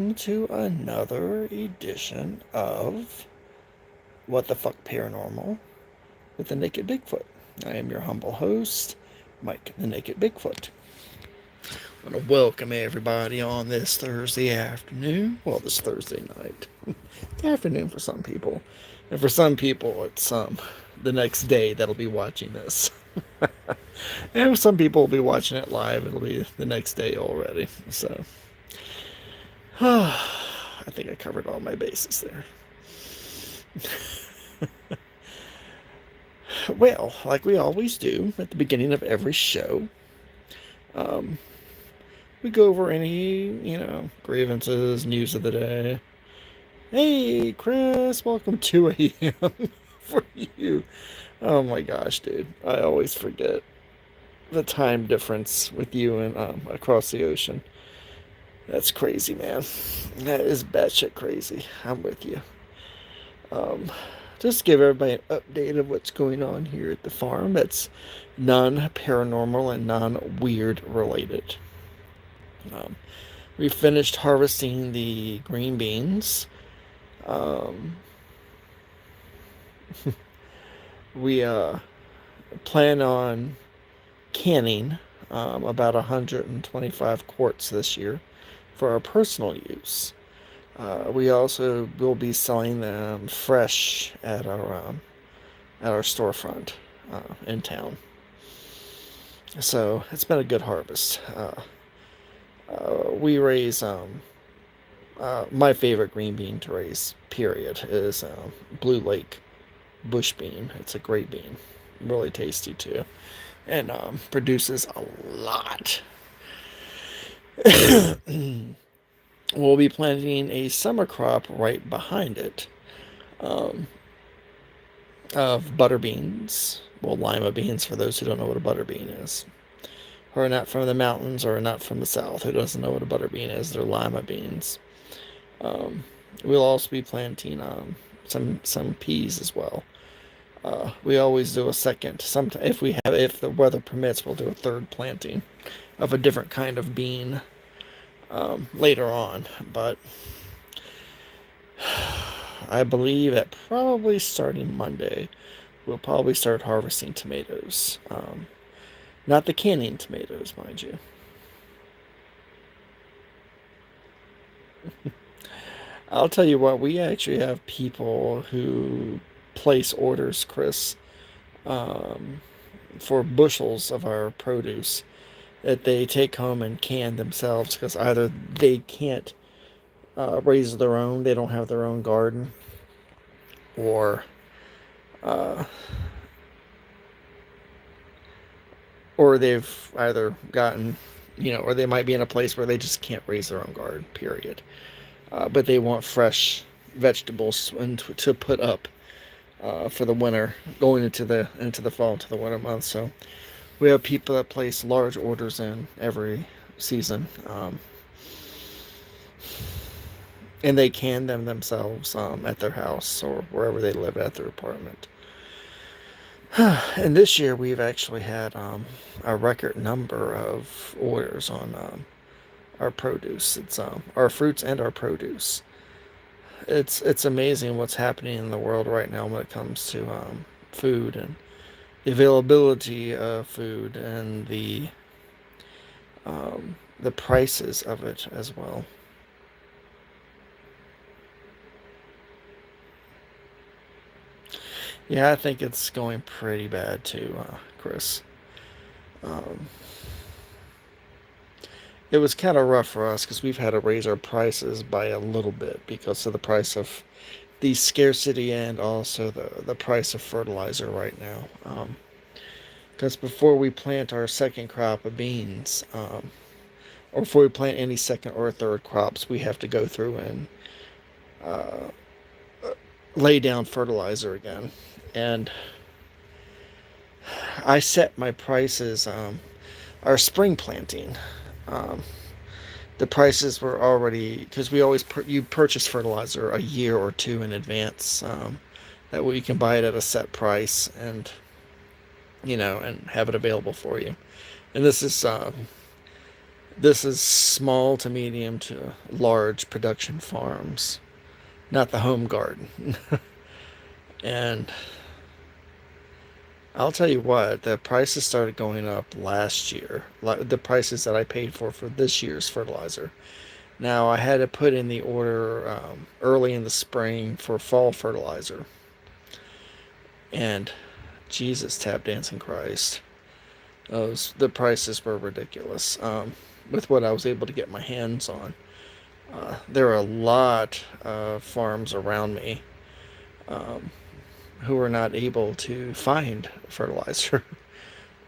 To another edition of What the Fuck Paranormal with the Naked Bigfoot. I am your humble host, Mike the Naked Bigfoot. I want to welcome everybody on this Thursday afternoon. Well, this Thursday night. The afternoon for some people. And for some people, it's the next day that'll be watching this. And some people will be watching it live. It'll be the next day already. So, I think I covered all my bases there. Well, like we always do at the beginning of every show, um, we go over any, grievances, news of the day. Hey, Chris, welcome to AM for you. Oh my gosh, dude. I always forget the time difference with you and across the ocean. That's crazy, man. That is batshit crazy. I'm with you. Um, just give everybody an update of what's going on here at the farm that's non-paranormal and non-weird related. Um, we finished harvesting the green beans. Um, we plan on canning about 125 quarts this year for our personal use. We also will be selling them fresh at our storefront in town. So it's been a good harvest. We raise my favorite green bean to raise. Period is Blue Lake bush bean. It's a great bean, really tasty too, and produces a lot. We'll be planting a summer crop right behind it. Um, of butter beans, well, lima beans for those who don't know what a butter bean is, or are not from the mountains or are not from the south who doesn't know what a butter bean is. They're lima beans. Um, we'll also be planting some peas as well. We always do a second. Sometimes, if the weather permits, we'll do a third planting of a different kind of bean later on. But I believe that probably starting Monday, we'll probably start harvesting tomatoes. Not the canning tomatoes, mind you. I'll tell you what, we actually have people who place orders, Chris, um, for bushels of our produce that they take home and can themselves because either they can't raise their own, they don't have their own garden, or uh, or they've either gotten, or they might be in a place where they just can't raise their own garden, period. But they want fresh vegetables and to put up for the winter, going into the fall, to the winter months. So we have people that place large orders in every season, and they can them themselves at their house or wherever they live at their apartment. And this year we've actually had a record number of orders on our produce. It's our fruits and our produce. It's amazing what's happening in the world right now when it comes to food and the availability of food and the prices of it as well. Yeah, I think it's going pretty bad too, Chris. Um, it was kind of rough for us because we've had to raise our prices by a little bit because of the price of the scarcity and also the price of fertilizer right now. Because before we plant our second crop of beans, or before we plant any second or third crops, we have to go through and uh, lay down fertilizer again. And I set my prices. Our spring planting, um, the prices were already, because we always you purchase fertilizer a year or two in advance. That way you can buy it at a set price and have it available for you. And this is This is small to medium to large production farms, not the home garden. And I'll tell you what, the prices started going up last year. The prices that I paid for this year's fertilizer. Now, I had to put in the order early in the spring for fall fertilizer. And Jesus, tap dancing Christ. The prices were ridiculous with what I was able to get my hands on. There are a lot of farms around me um, who are not able to find fertilizer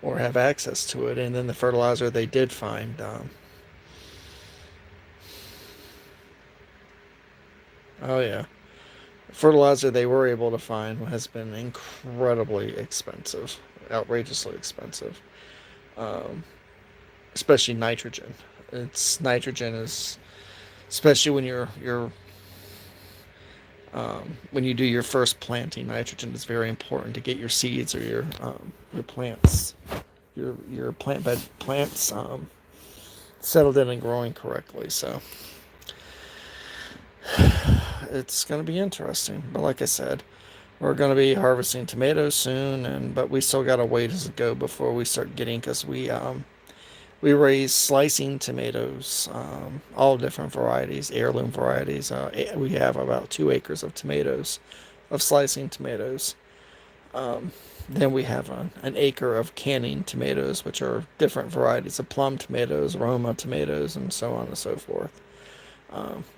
or have access to it. And then the fertilizer they did find, oh yeah, fertilizer they were able to find has been incredibly expensive, outrageously expensive, um, especially nitrogen. It's nitrogen is especially when you do your first planting. Nitrogen is very important to get your seeds or your plants your plants settled in and growing correctly. So it's going to be interesting. But like I said, we're going to be harvesting tomatoes soon, but we still got a ways to go before we start getting, because we raise slicing tomatoes, all different varieties, heirloom varieties. We have about 2 acres of tomatoes, of slicing tomatoes. Um, then we have an acre of canning tomatoes, which are different varieties of plum tomatoes, Roma tomatoes, and so on and so forth.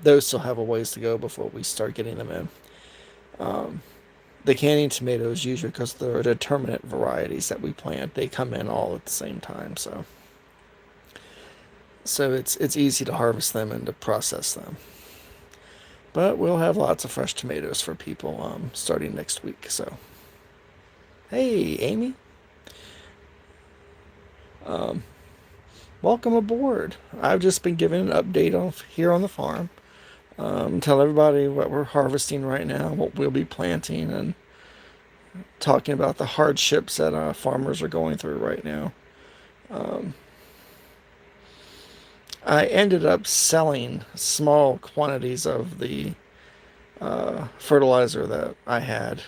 Those still have a ways to go before we start getting them in. Um, the canning tomatoes, usually because they're determinate varieties that we plant, they come in all at the same time. So it's easy to harvest them and to process them. But we'll have lots of fresh tomatoes for people starting next week. So, hey, Amy, um, welcome aboard. I've just been giving an update here on the farm. Tell everybody what we're harvesting right now, what we'll be planting, and talking about the hardships that farmers are going through right now. Um, I ended up selling small quantities of the fertilizer that I had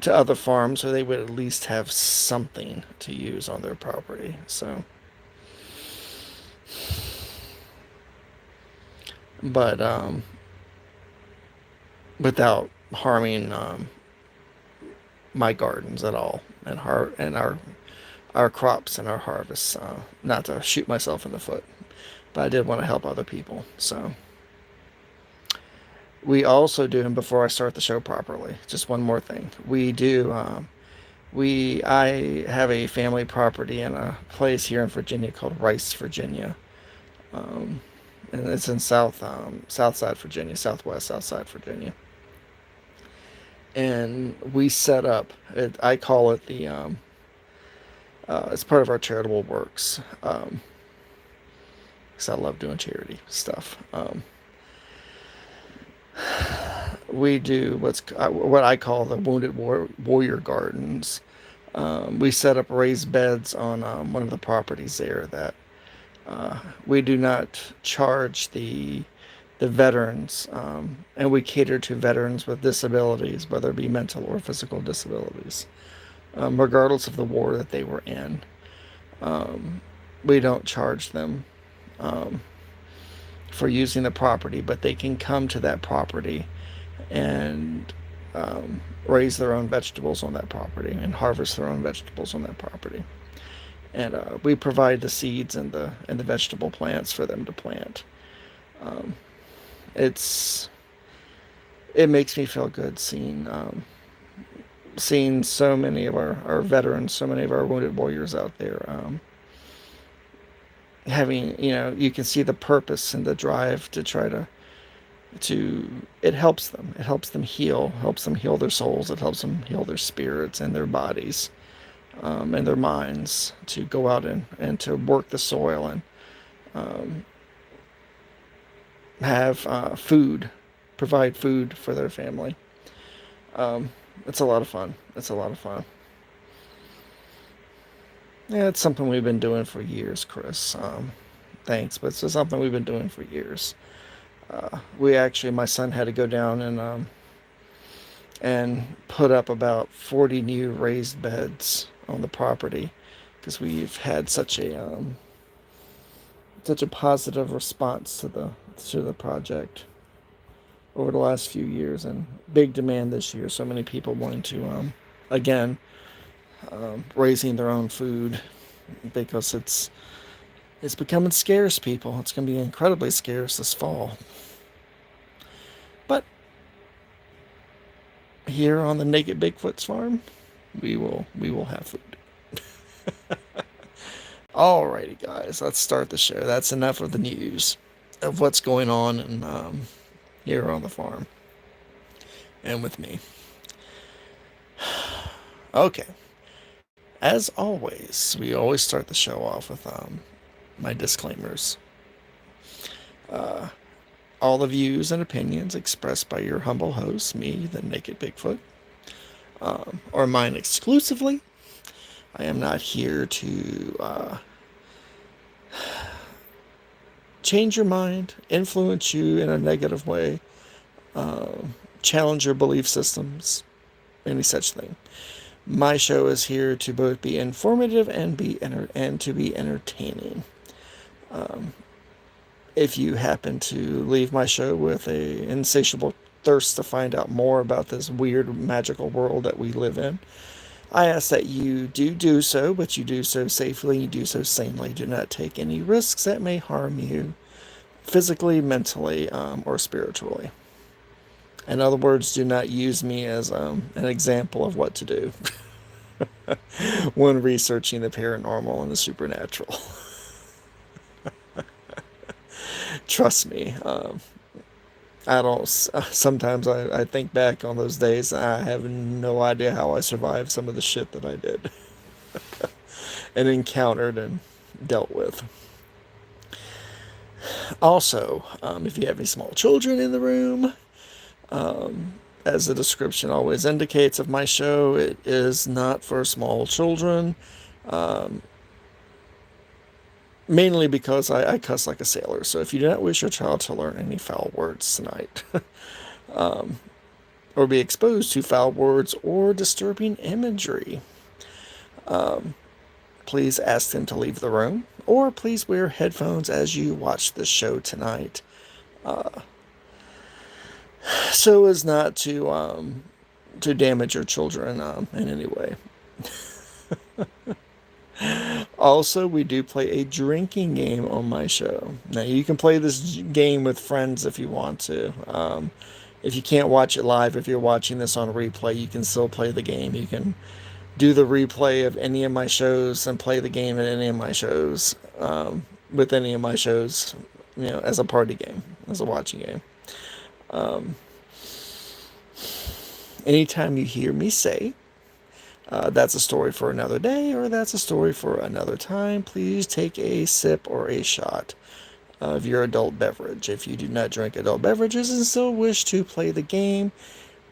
to other farms, so they would at least have something to use on their property. So, but without harming my gardens at all, and our crops and our harvests. Not to shoot myself in the foot, but I did want to help other people. So we also do, and before I start the show properly, just one more thing. We do. I have a family property in a place here in Virginia called Rice, Virginia, um, and it's in South Side Virginia, Southwest South Side Virginia. And we set up. I call it the. It's part of our charitable works. Because I love doing charity stuff. We do what I call the Warrior Gardens. We set up raised beds on one of the properties there that we do not charge the veterans, and we cater to veterans with disabilities, whether it be mental or physical disabilities, regardless of the war that they were in. Um, we don't charge them um, for using the property, but they can come to that property and raise their own vegetables on that property and harvest their own vegetables on that property. And we provide the seeds and the vegetable plants for them to plant. Um, it's it makes me feel good seeing so many of our veterans, so many of our wounded warriors out there, having, you can see the purpose and the drive to try to it helps them heal their souls, it helps them heal their spirits and their bodies, and their minds, to go out and to work the soil and um, have food, provide food for their family. um, it's a lot of fun. It's a lot of fun. Yeah, it's something we've been doing for years, Chris. Thanks, but it's just something we've been doing for years. We actually, my son had to go down and put up about 40 new raised beds on the property because we've had such a positive response to the project over the last few years, and big demand this year. So many people wanting to again raising their own food because it's becoming scarce, people. It's going to be incredibly scarce this fall. But here on the Naked Bigfoot's farm, we will have food. Alrighty, guys, let's start the show. That's enough of the news of what's going on here on the farm and with me. Okay, as always, we always start the show off with my disclaimers. Uh, all the views and opinions expressed by your humble host, me, the Naked Bigfoot, are mine exclusively. I am not here to change your mind, influence you in a negative way, uh, challenge your belief systems, any such thing. My show is here to both be informative and to be entertaining. Um, if you happen to leave my show with a insatiable thirst to find out more about this weird magical world that we live in, I ask that you do so, but you do so safely, you do so sanely. Do not take any risks that may harm you physically, mentally, or spiritually. In other words, do not use me as an example of what to do when researching the paranormal and the supernatural. Trust me. I don't. Sometimes I think back on those days. I have no idea how I survived some of the shit that I did and encountered and dealt with. Also, if you have any small children in the room, as the description always indicates of my show, it is not for small children. Um, Mainly because I cuss like a sailor. So if you do not wish your child to learn any foul words tonight, um, or be exposed to foul words or disturbing imagery, um, please ask them to leave the room, or please wear headphones as you watch the show tonight, uh, so as not to damage your children in any way. Also, we do play a drinking game on my show. Now, you can play this game with friends if you want to. If you can't watch it live, if you're watching this on replay, you can still play the game. You can do the replay of any of my shows and play the game at any of my shows, with any of my shows, as a party game, as a watching game. Um, Anytime you hear me say, that's a story for another day, or that's a story for another time, please take a sip or a shot of your adult beverage. If you do not drink adult beverages and still wish to play the game,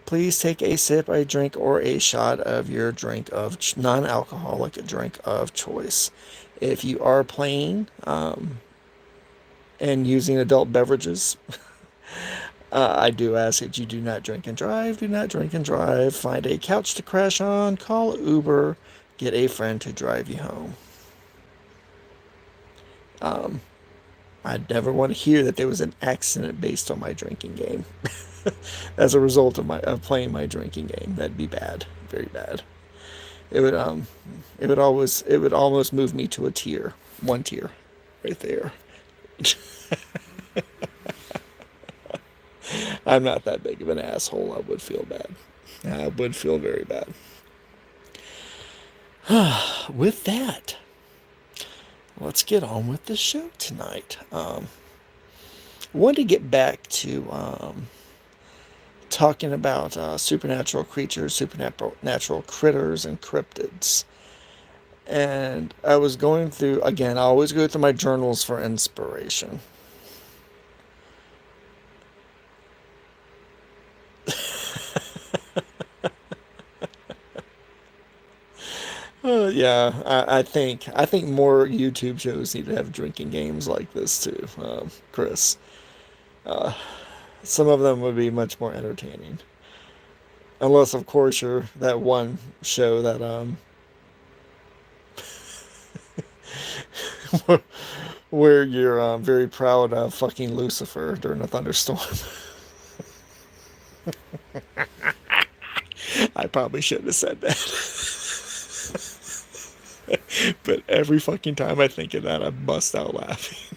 please take a sip, a drink, or a shot of your drink of non-alcoholic drink of choice. If you are playing and using adult beverages, I do ask that you do not drink and drive. Do not drink and drive. Find a couch to crash on. Call Uber. Get a friend to drive you home. I never want to hear that there was an accident based on my drinking game. As a result of playing my drinking game, that'd be bad, very bad. It would it would almost move me to a tear, one tear, right there. I'm not that big of an asshole. I would feel bad. I would feel very bad. With that, let's get on with the show tonight. Want to get back to talking about supernatural creatures, supernatural critters, and cryptids. And I was going through, again, I always go through my journals for inspiration. Yeah, I think more YouTube shows need to have drinking games like this too, Chris. Uh, some of them would be much more entertaining, unless of course you're that one show that where you're very proud of fucking Lucifer during a thunderstorm. I probably shouldn't have said that, but every fucking time I think of that, I bust out laughing.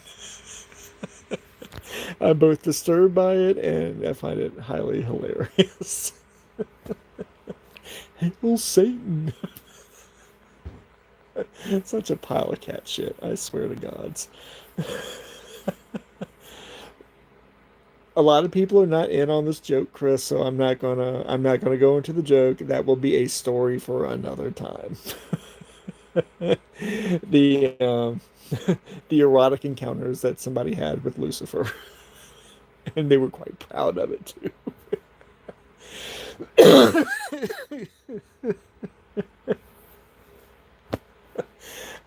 I'm both disturbed by it and I find it highly hilarious. Hail Satan! Such a pile of cat shit. I swear to gods. A lot of people are not in on this joke, Chris, so I'm not gonna go into the joke. That will be a story for another time. The the erotic encounters that somebody had with Lucifer, and they were quite proud of it too.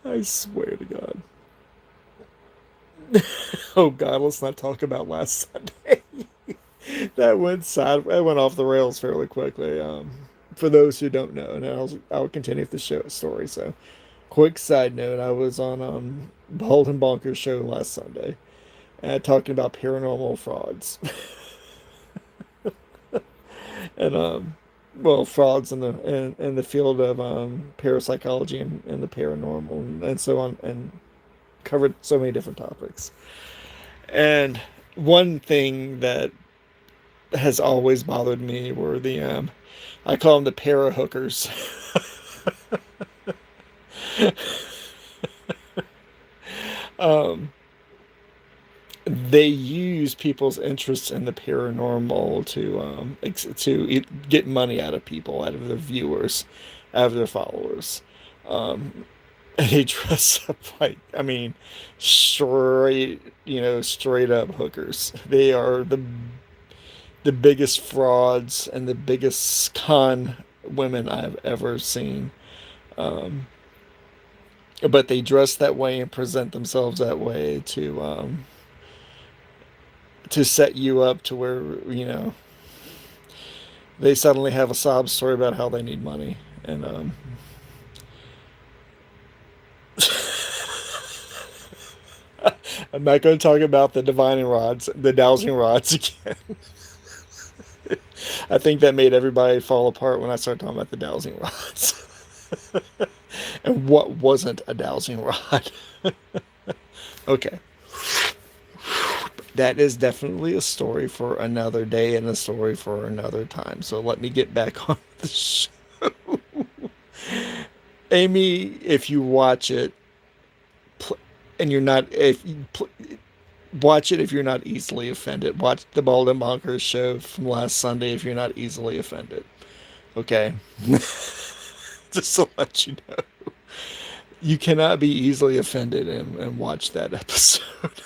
I swear to God. Oh God, let's not talk about last Sunday. That went sad. That went off the rails fairly quickly. For those who don't know, and I'll continue with the show story. So, quick side note: I was on Bald and Bonkers show last Sunday, talking about paranormal frauds, and well, frauds in the field of parapsychology and the paranormal and so on, and covered so many different topics. And one thing that has always bothered me were the I call them the para hookers. um, they use people's interest in the paranormal to get money out of people, out of their viewers, out of their followers. Um, and they dress up like, I mean, straight up hookers. They are the biggest frauds and the biggest con women I've ever seen. Um, but they dress that way and present themselves that way to set you up to where they suddenly have a sob story about how they need money. And I'm not going to talk about the divining rods, the dowsing rods again. I think that made everybody fall apart when I started talking about the dowsing rods. And what wasn't a dowsing rod? Okay. That is definitely a story for another day and a story for another time. So let me get back on the show. Amy, if you watch it, and you're not, if you watch it if you're not easily offended. Watch the Bald and Bonkers show from last Sunday if you're not easily offended. Okay? Just to let you know. You cannot be easily offended and watch that episode.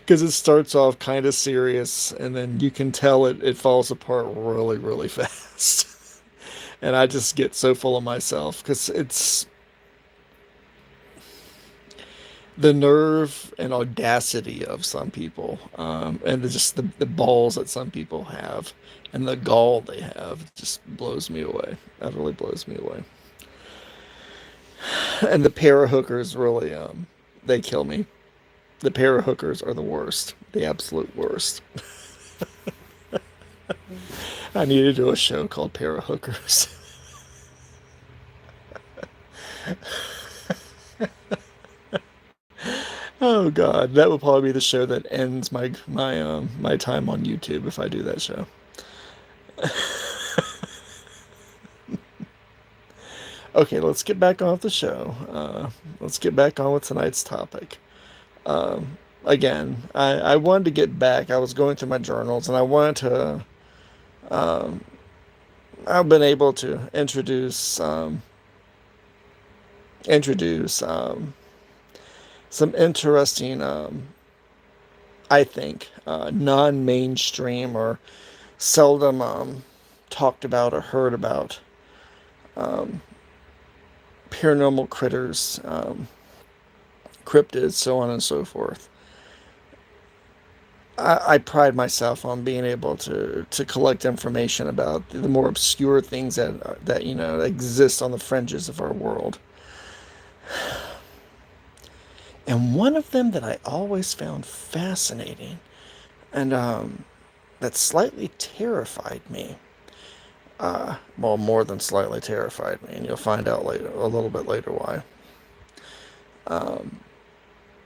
Because it starts off kind of serious and then you can tell it falls apart really, really fast. And I just get so full of myself because it's the nerve and audacity of some people, and just the balls that some people have, and the gall they have, just blows me away. That really blows me away. And the para hookers really, they kill me. The para hookers are the worst, the absolute worst. I need to do a show called Para Hookers. Oh God, that would probably be the show that ends my time on YouTube if I do that show. Okay, let's get back on with the show. Let's get back on with tonight's topic. Again, I wanted to get back. I was going through my journals and I wanted to. Um, I've been able to introduce some interesting, I think, non-mainstream or seldom talked about or heard about paranormal critters, cryptids, so on and so forth. I pride myself on being able to collect information about the more obscure things that exist on the fringes of our world. And one of them that I always found fascinating, and that slightly terrified me. Well, more than slightly terrified me, and you'll find out later, a little bit later, why. Um,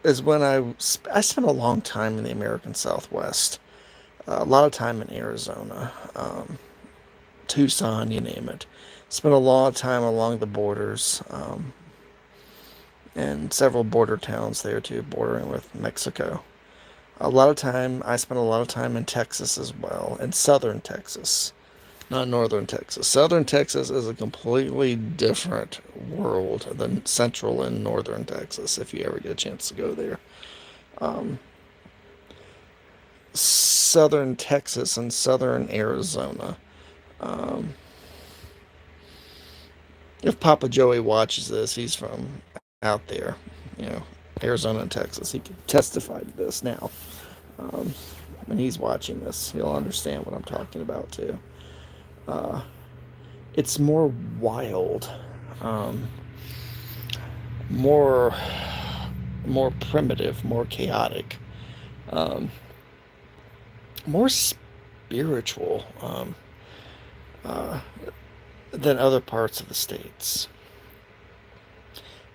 is when I spent a long time in the American Southwest, a lot of time in Arizona, Tucson, you name it. Spent a lot of time along the borders, and several border towns there too, bordering with Mexico. I spent a lot of time in Texas as well, in southern Texas, not northern Texas. Southern Texas is a completely different world than central and northern Texas, if you ever get a chance to go there. Um, Southern Texas and southern Arizona. Um, if Papa Joey watches this, he's from out there, you know, Arizona and Texas. He can testify to this now. Um, when he's watching this, he'll understand what I'm talking about too. Uh, it's more wild, um, more more primitive, more chaotic, um, more spiritual, uh, than other parts of the states.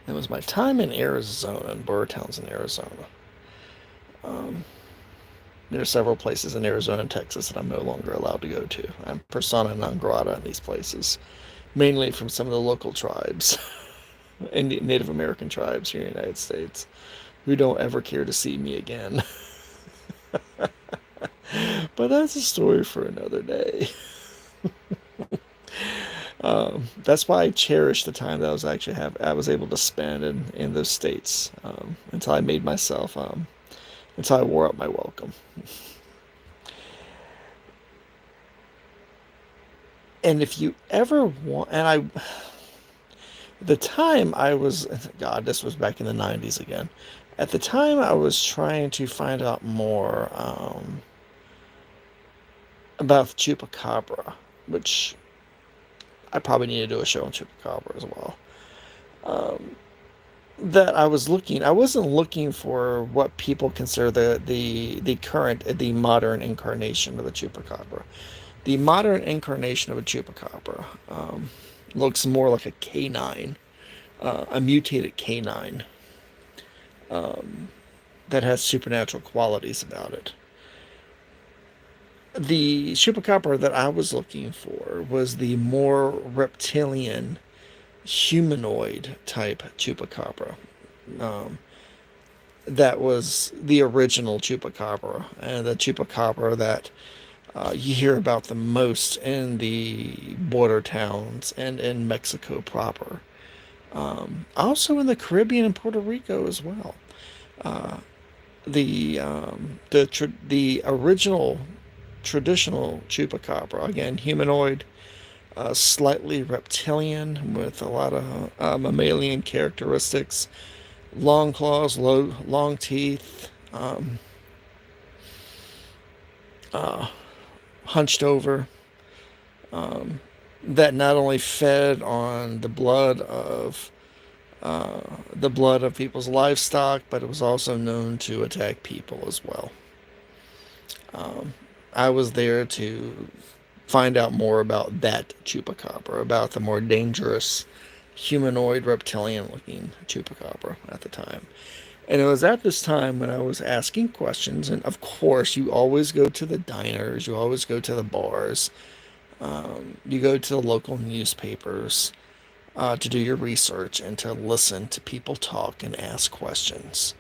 It was my time in Arizona, in border towns in Arizona. Um, there are several places in Arizona and Texas that I'm no longer allowed to go to. I'm persona non grata in these places, mainly from some of the local tribes, Native American tribes here in the United States, who don't ever care to see me again. But that's a story for another day. That's why I cherish the time that I was able to spend in those states, until I made myself, until I wore out my welcome. And if you ever want, and the time I was, God, this was back in the 90s again. At the time, I was trying to find out more, about the chupacabra, which I probably need to do a show on chupacabra as well. Um, that I wasn't looking for what people consider the modern incarnation of the chupacabra. The modern incarnation of a chupacabra, looks more like a canine, a mutated canine, um, that has supernatural qualities about it. The chupacabra that I was looking for was the more reptilian, humanoid type chupacabra. Um, that was the original chupacabra, and the chupacabra that you hear about the most in the border towns and in Mexico proper. Also in the Caribbean and Puerto Rico as well. Uh, the original traditional chupacabra, again humanoid, slightly reptilian with a lot of mammalian characteristics, long claws, long teeth, uh, hunched over, um, that not only fed on the blood of people's livestock, but it was also known to attack people as well. Um, I was there to find out more about that chupacabra, about the more dangerous humanoid reptilian looking chupacabra at the time. And it was at this time when I was asking questions, and of course, you always go to the diners, you always go to the bars, you go to the local newspapers, to do your research and to listen to people talk and ask questions.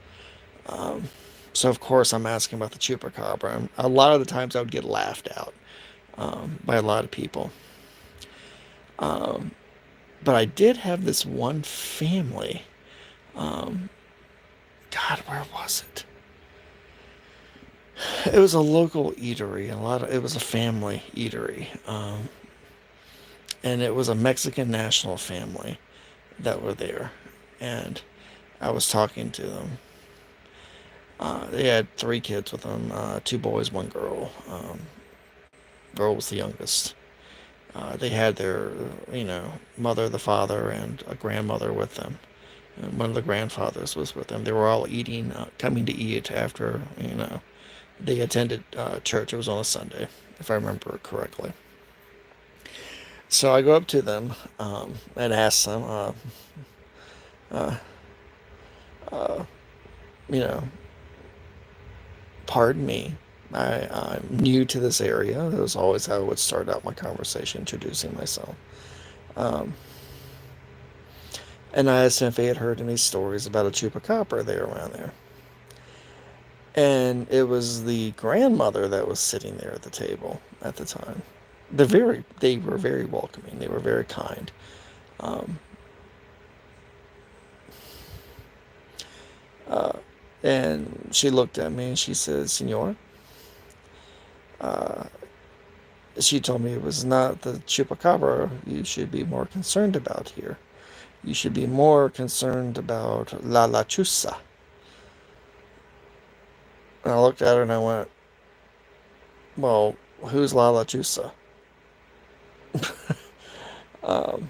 Um, so, of course, I'm asking about the chupacabra. And a lot of the times I would get laughed out, by a lot of people. Um, but I did have this one family. Um, God, where was it? It was a local eatery, and it was a family eatery, and it was a Mexican national family. that were there, and I was talking to them. They had 3 kids with them, 2 boys, 1 girl. Girl was the youngest. They had their, mother, the father, and a grandmother with them. And one of the grandfathers was with them. They were all eating, coming to eat after, they attended church. It was on a Sunday, if I remember correctly. So I go up to them and ask them, uh, uh, you know, pardon me. I'm new to this area. That was always how I would start out my conversation, introducing myself. Um, and I asked them if they had heard any stories about a chupacabra there around there. And it was the grandmother that was sitting there at the table at the time. They were very welcoming. They were very kind. Um, uh, and she looked at me and she said, "Senor," uh, she told me it was not the chupacabra you should be more concerned about here. You should be more concerned about La Lechuza. And I looked at her and I went, "Well, who's La Lechuza?" um,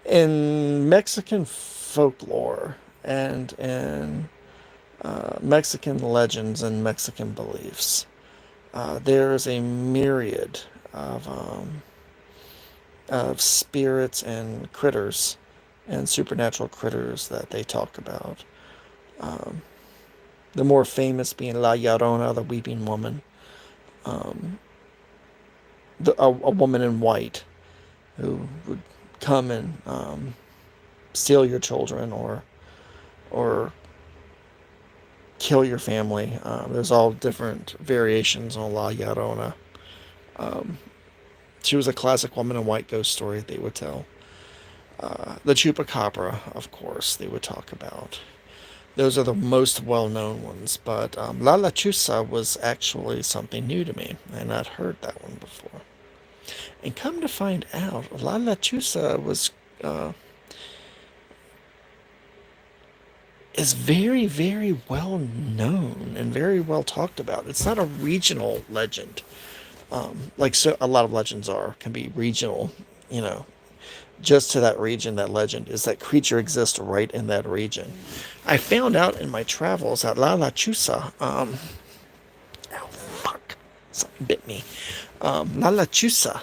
in Mexican folklore and in Mexican legends and Mexican beliefs, there is a myriad of spirits and critters and supernatural critters that they talk about. Um, the more famous being La Llorona, the weeping woman, um, a woman in white who would come and steal your children or kill your family. There's all different variations on La Llorona. Um, she was a classic woman in white ghost story they would tell. The Chupacabra, of course, they would talk about. Those are the most well-known ones, but La Lechuza was actually something new to me, and I'd heard that one before. And come to find out, La Lechuza uh, is very, very well known and very well talked about. It's not a regional legend, like so a lot of legends can be regional, you know, just to that region. That legend is that creature exists right in that region. I found out in my travels that La Lechuza, oh fuck, something bit me. La Lechuza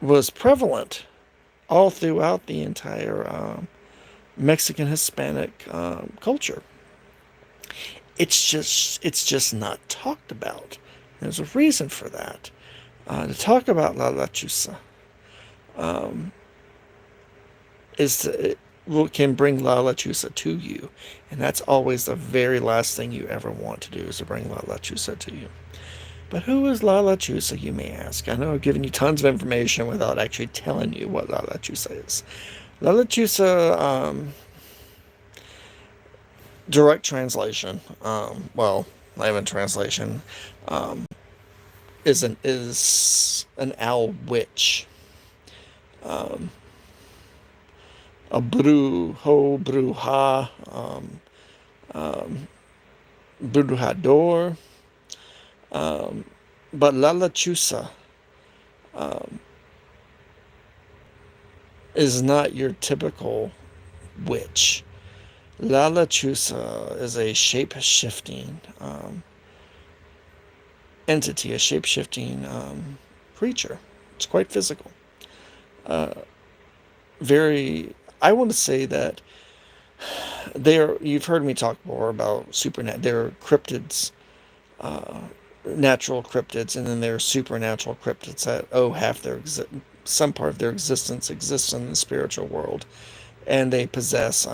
was prevalent all throughout the entire Mexican Hispanic culture. It's just not talked about. There's a reason for that. To talk about La Lechuza is can bring La Lechuza to you, and that's always the very last thing you ever want to do, is to bring La Lechuza to you. But who is La Lechuza, you may ask? I know I've given you tons of information without actually telling you what La Lechuza is. La Lechuza, direct translation, well, not even translation, um, is an owl witch. Um, a bruja, um, brujador. But La Lechuza is not your typical witch. La Lechuza is a shape-shifting entity, a shape-shifting creature. It's quite physical. I want to say that you've heard me talk more about they're cryptids, natural cryptids, and then there are supernatural cryptids that some part of their existence exists in the spiritual world, and they possess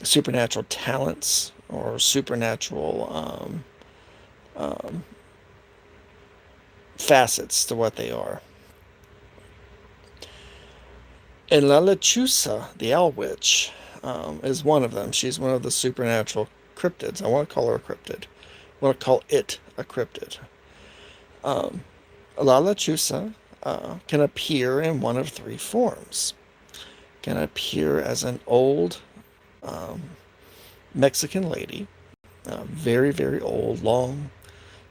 supernatural talents or supernatural facets to what they are. And La Lechuza, the Owl Witch, is one of them. She's one of the supernatural cryptids. I want to call her a cryptid. I want to call it a cryptid. La Lechuza can appear in one of three forms. Can appear as an old um, Mexican lady, very, very old, long,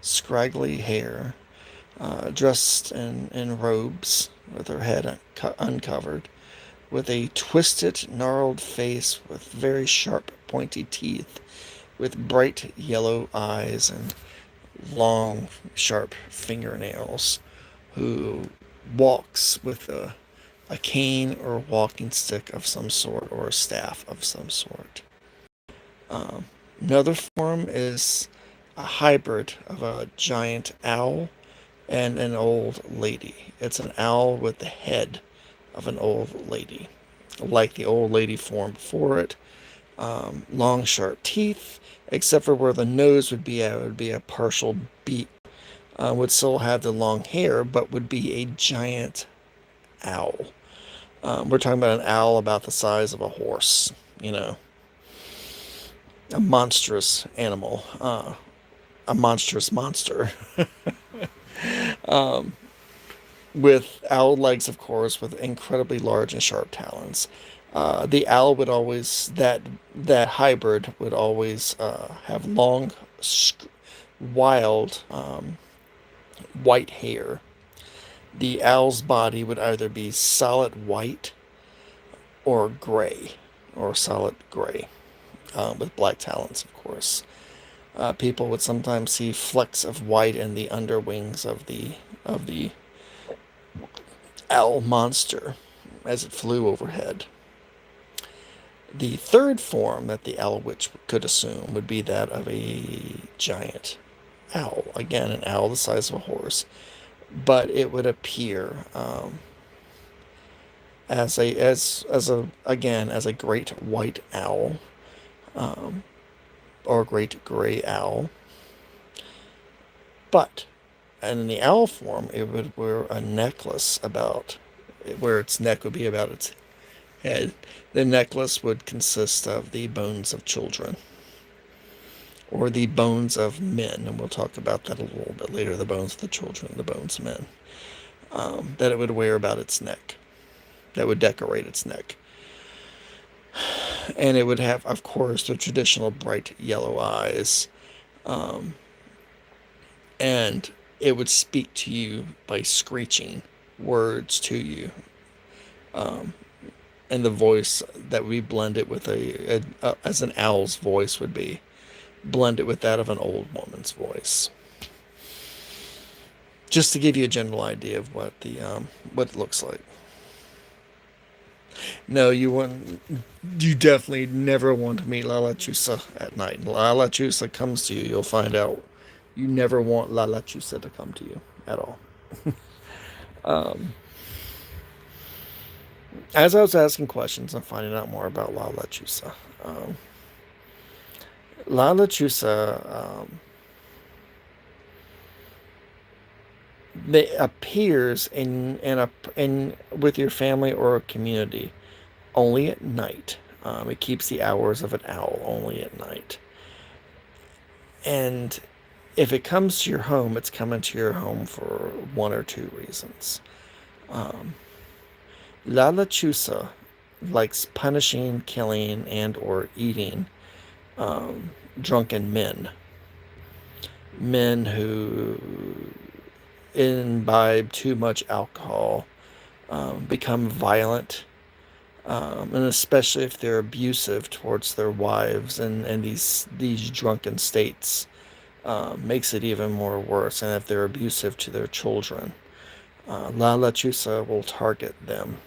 scraggly hair, dressed in robes with her head uncovered, with a twisted, gnarled face with very sharp, pointy teeth, with bright yellow eyes and long, sharp fingernails, who walks with a cane or walking stick of some sort or a staff of some sort. Um, Another form is a hybrid of a giant owl and an old lady. It's an owl with the head of an old lady, like the old lady form before it. Long, sharp teeth, except for where the nose would be at, it would be a partial beak. Would still have the long hair, but would be a giant owl. We're talking about an owl about the size of a horse, you know, a monstrous animal, a monstrous monster. um, with owl legs, of course, with incredibly large and sharp talons. The owl would always that hybrid would always have long, wild white hair. The owl's body would either be solid white or gray, or solid gray, with black talons, of course. People would sometimes see flecks of white in the underwings of the owl monster as it flew overhead. The third form that the owl witch could assume would be that of a giant owl. Again, an owl the size of a horse, but it would appear as a great white owl, um, or a great gray owl. But and in the owl form, it would wear a necklace about where its neck would be about its head. The necklace would consist of the bones of children or the bones of men, and we'll talk about that a little bit later. The bones of the children, the bones of men, that it would wear about its neck, that would decorate its neck. And it would have, of course, the traditional bright yellow eyes, and it would speak to you by screeching words to you, and the voice that would be blended with as an owl's voice would be blended with that of an old woman's voice. Just to give you a general idea of what it looks like. No, you definitely never want to meet La Lechuza at night. La Lechuza comes to you, you'll find out. You never want La Lechuza to come to you at all. um, as I was asking questions and finding out more about La Lechuza, La Lechuza they appears in with your family or a community only at night. It keeps the hours of an owl only at night. And if it comes to your home, it's coming to your home for one or two reasons. La Lechuza likes punishing, killing, and or eating drunken men. Men who imbibe too much alcohol, become violent, and especially if they're abusive towards their wives, and these drunken states makes it even more worse. And if they're abusive to their children, La Lechuza will target them.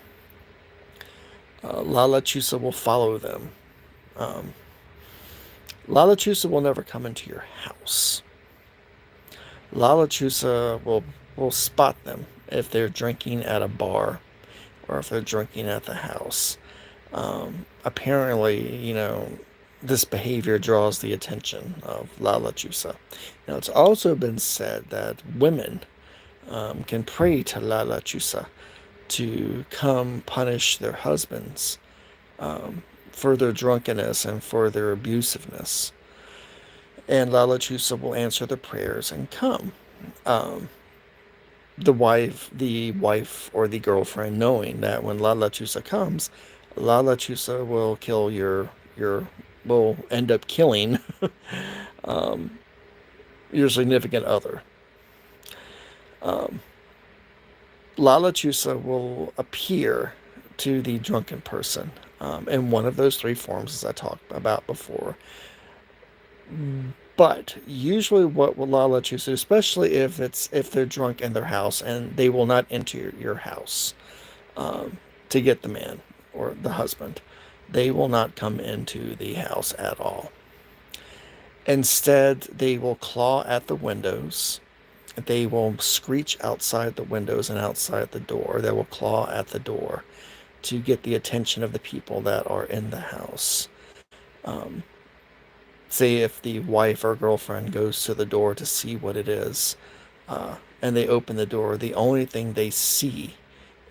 La Lechuza will follow them. La Lechuza will never come into your house. La Lechuza will spot them if they're drinking at a bar or if they're drinking at the house. Apparently, this behavior draws the attention of La Lechuza. Now, it's also been said that women can pray to La Lechuza to come punish their husbands for their drunkenness and for their abusiveness. And La Lechuza will answer the prayers and come. the wife or the girlfriend knowing that when La Lechuza comes, La Lechuza will kill will end up killing um, your significant other. Um, La Lechuza will appear to the drunken person in one of those three forms, as I talked about before. But usually, what will La Lechuza do, especially if they're drunk in their house and they will not enter your house to get the man or the husband, they will not come into the house at all. Instead, they will claw at the windows. They will screech outside the windows and outside the door. They will claw at the door to get the attention of the people that are in the house. Um, Say if the wife or girlfriend goes to the door to see what it is, and they open the door, the only thing they see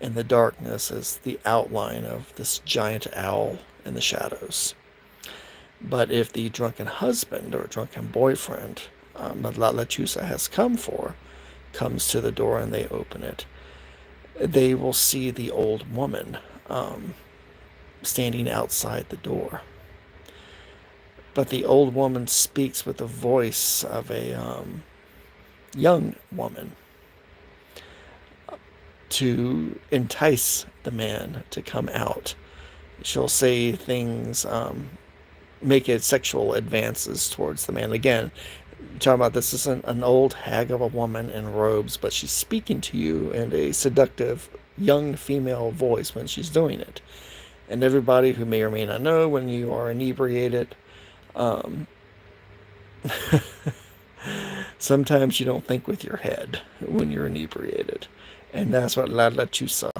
in the darkness is the outline of this giant owl in the shadows. But if the drunken husband or drunken boyfriend that La Lechuza has come for comes to the door and they open it, they will see the old woman standing outside the door. But the old woman speaks with the voice of a young woman to entice the man to come out. She'll say things, make it sexual advances towards the man. Again, talking about this isn't an old hag of a woman in robes, but she's speaking to you in a seductive young female voice when she's doing it. And everybody who may or may not know, when you are inebriated, um, sometimes you don't think with your head when you're inebriated. And that's what La Lechuza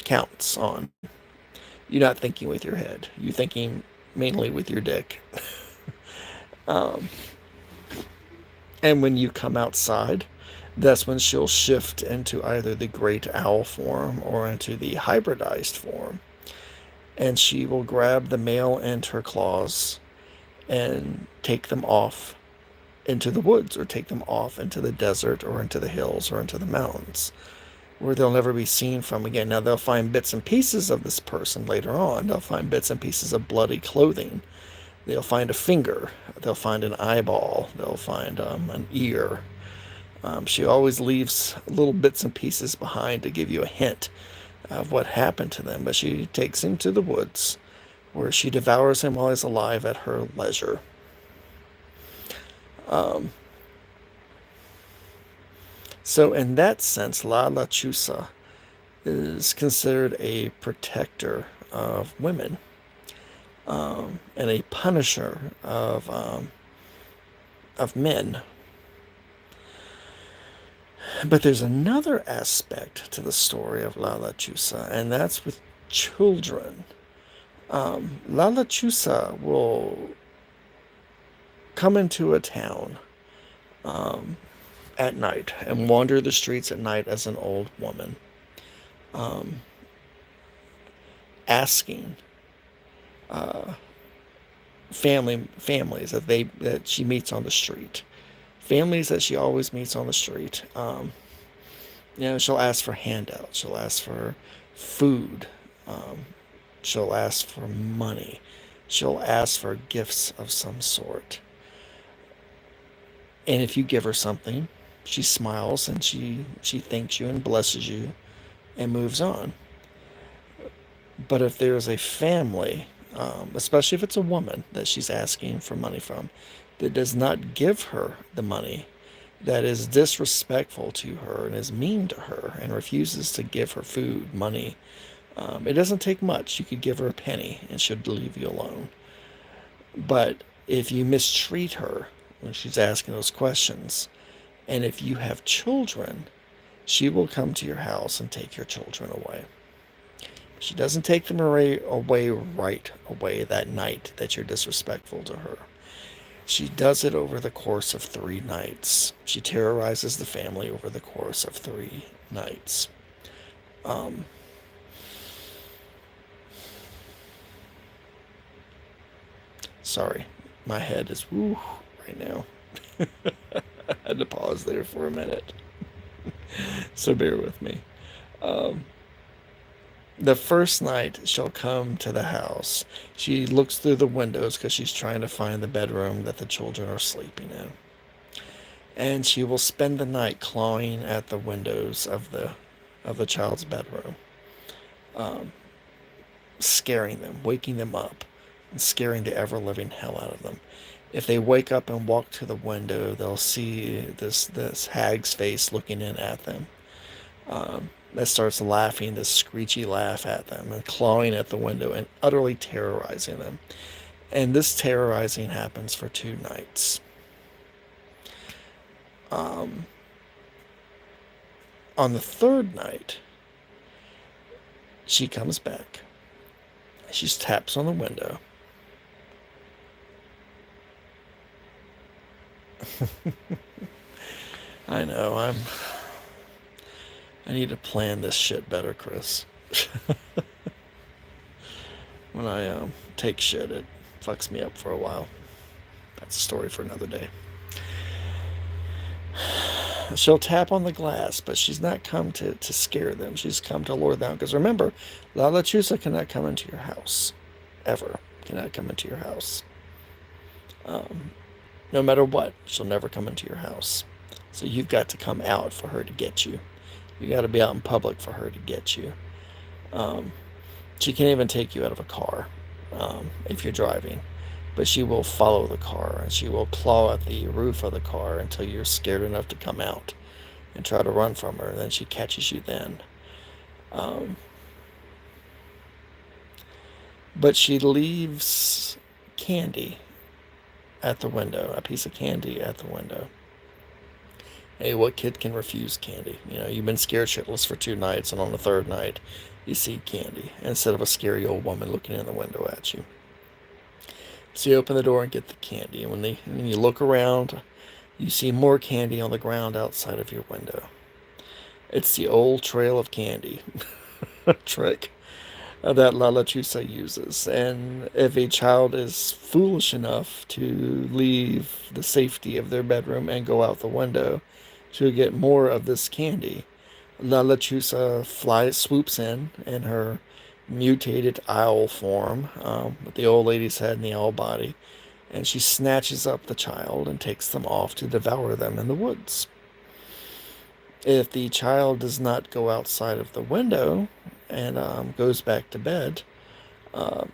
counts on. You're not thinking with your head. You're thinking mainly with your dick. um, and when you come outside, that's when she'll shift into either the great owl form or into the hybridized form. And she will grab the male in her claws and take them off into the woods or take them off into the desert or into the hills or into the mountains where they'll never be seen from again. Now, they'll find bits and pieces of this person later on. They'll find bits and pieces of bloody clothing. They'll find a finger. They'll find an eyeball. They'll find an ear. She always leaves little bits and pieces behind to give you a hint of what happened to them. But she takes him to the woods where she devours him while he's alive at her leisure. So in that sense, La Lechuza is considered a protector of women and a punisher of men. But there's another aspect to the story of La Lechuza, and that's with children. La Lechuza will come into a town at night and wander the streets at night as an old woman, asking families that she meets on the street, families that she always meets on the street. She'll ask for handouts. She'll ask for food. She'll ask for money. She'll ask for gifts of some sort. And if you give her something, she smiles and she thanks you and blesses you and moves on. But if there's a family, especially if it's a woman that she's asking for money from, that does not give her the money, that is disrespectful to her and is mean to her and refuses to give her food, money, it doesn't take much. You could give her a penny and she'll leave you alone. But if you mistreat her when she's asking those questions, and if you have children, she will come to your house and take your children away. She doesn't take them away right away that night that you're disrespectful to her. She does it over the course of 3 nights. She terrorizes the family over the course of 3 nights. Sorry, my head is woo right now. I had to pause there for a minute. So bear with me. Um, the first night she'll come to the house, she looks through the windows because she's trying to find the bedroom that the children are sleeping in. And she will spend the night clawing at the windows of the child's bedroom, um, scaring them, waking them up, and scaring the ever living hell out of them. If they wake up and walk to the window, they'll see this hag's face looking in at them. That starts laughing this screechy laugh at them and clawing at the window and utterly terrorizing them. And this terrorizing happens for 2 nights. Um, on the third night, she comes back. She taps on the window. I know, I need to plan this shit better, Chris. When I take shit, it fucks me up for a while. That's a story for another day. She'll tap on the glass, but she's not come to scare them. She's come to lure them. Because remember, La Lechuza cannot come into your house. Ever. Cannot come into your house. No matter what, she'll never come into your house. So you've got to come out for her to get you. You got to be out in public for her to get you. She can't even take you out of a car if you're driving. But she will follow the car and she will claw at the roof of the car until you're scared enough to come out and try to run from her. And then she catches you then. But she leaves candy at the window, a piece of candy at the window. Hey, what kid can refuse candy? You know, you've been scared shitless for 2 nights, and on the third night, you see candy instead of a scary old woman looking in the window at you. So you open the door and get the candy, and when you look around, you see more candy on the ground outside of your window. It's the old trail of candy trick that La Lechuza uses. And if a child is foolish enough to leave the safety of their bedroom and go out the window to get more of this candy, La Lechuza swoops in her mutated owl form with the old lady's head and the owl body, and she snatches up the child and takes them off to devour them in the woods. If the child does not go outside of the window and goes back to bed, La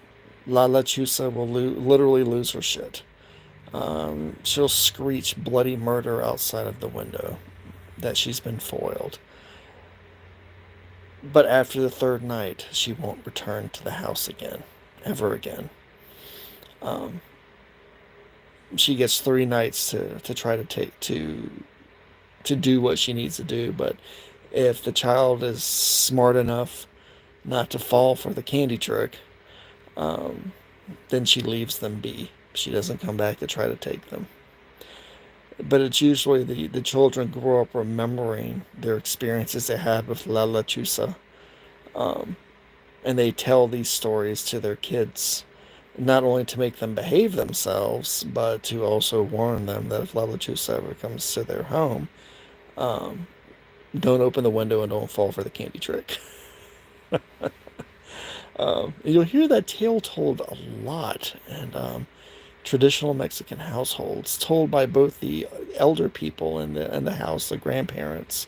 Lechuza will literally lose her shit. She'll screech bloody murder outside of the window that she's been foiled. But after the third night, she won't return to the house again, ever again. She gets 3 nights to try to do what she needs to do. But if the child is smart enough not to fall for the candy trick, then she leaves them be. She doesn't come back to try to take them. But it's usually the children grow up remembering their experiences they had with La Lechuza. And they tell these stories to their kids, not only to make them behave themselves, but to also warn them that if La Lechuza ever comes to their home, don't open the window and don't fall for the candy trick. You'll hear that tale told a lot, and traditional Mexican households, told by both the elder people in the house, the grandparents,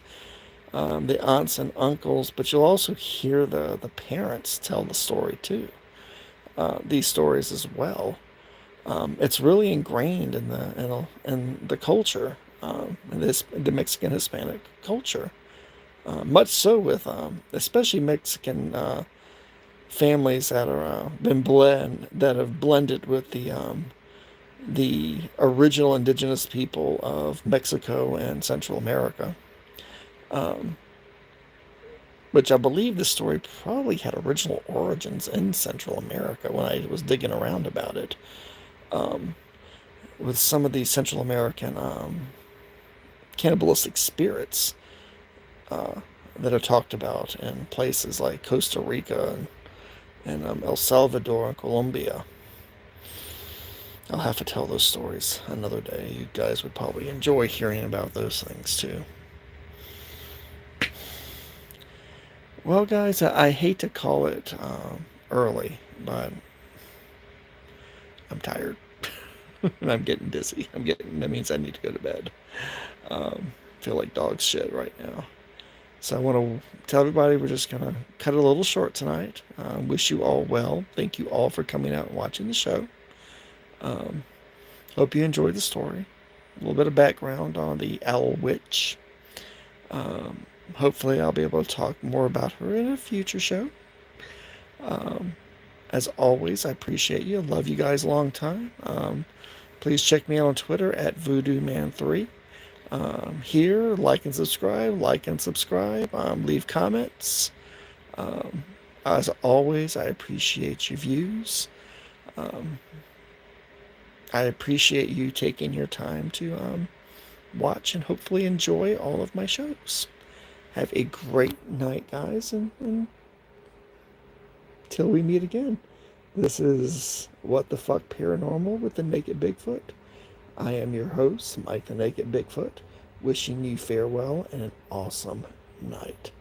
the aunts and uncles, but you'll also hear the parents tell the story too. These stories as well. It's really ingrained in the culture, in the Mexican Hispanic culture. Much so with especially Mexican families that are that have blended with the original indigenous people of Mexico and Central America, which I believe the story probably had original origins in Central America when I was digging around about it, with some of these Central American cannibalistic spirits that are talked about in places like Costa Rica and El Salvador and Colombia. I'll have to tell those stories another day. You guys would probably enjoy hearing about those things too. Well, guys, I hate to call it early, but I'm tired. I'm getting dizzy. That means I need to go to bed. Feel like dog shit right now. So I want to tell everybody we're just going to cut it a little short tonight. Wish you all well. Thank you all for coming out and watching the show. Hope you enjoyed the story. A little bit of background on the Owl Witch. Hopefully I'll be able to talk more about her in a future show. As always, I appreciate you. Love you guys a long time. Please check me out on Twitter at VoodooMan3. Here, like and subscribe. Leave comments. As always, I appreciate your views. I appreciate you taking your time to watch and hopefully enjoy all of my shows. Have a great night, guys, and till we meet again. This is What the Fuck Paranormal with the Naked Bigfoot. I am your host, Mike the Naked Bigfoot, wishing you farewell and an awesome night.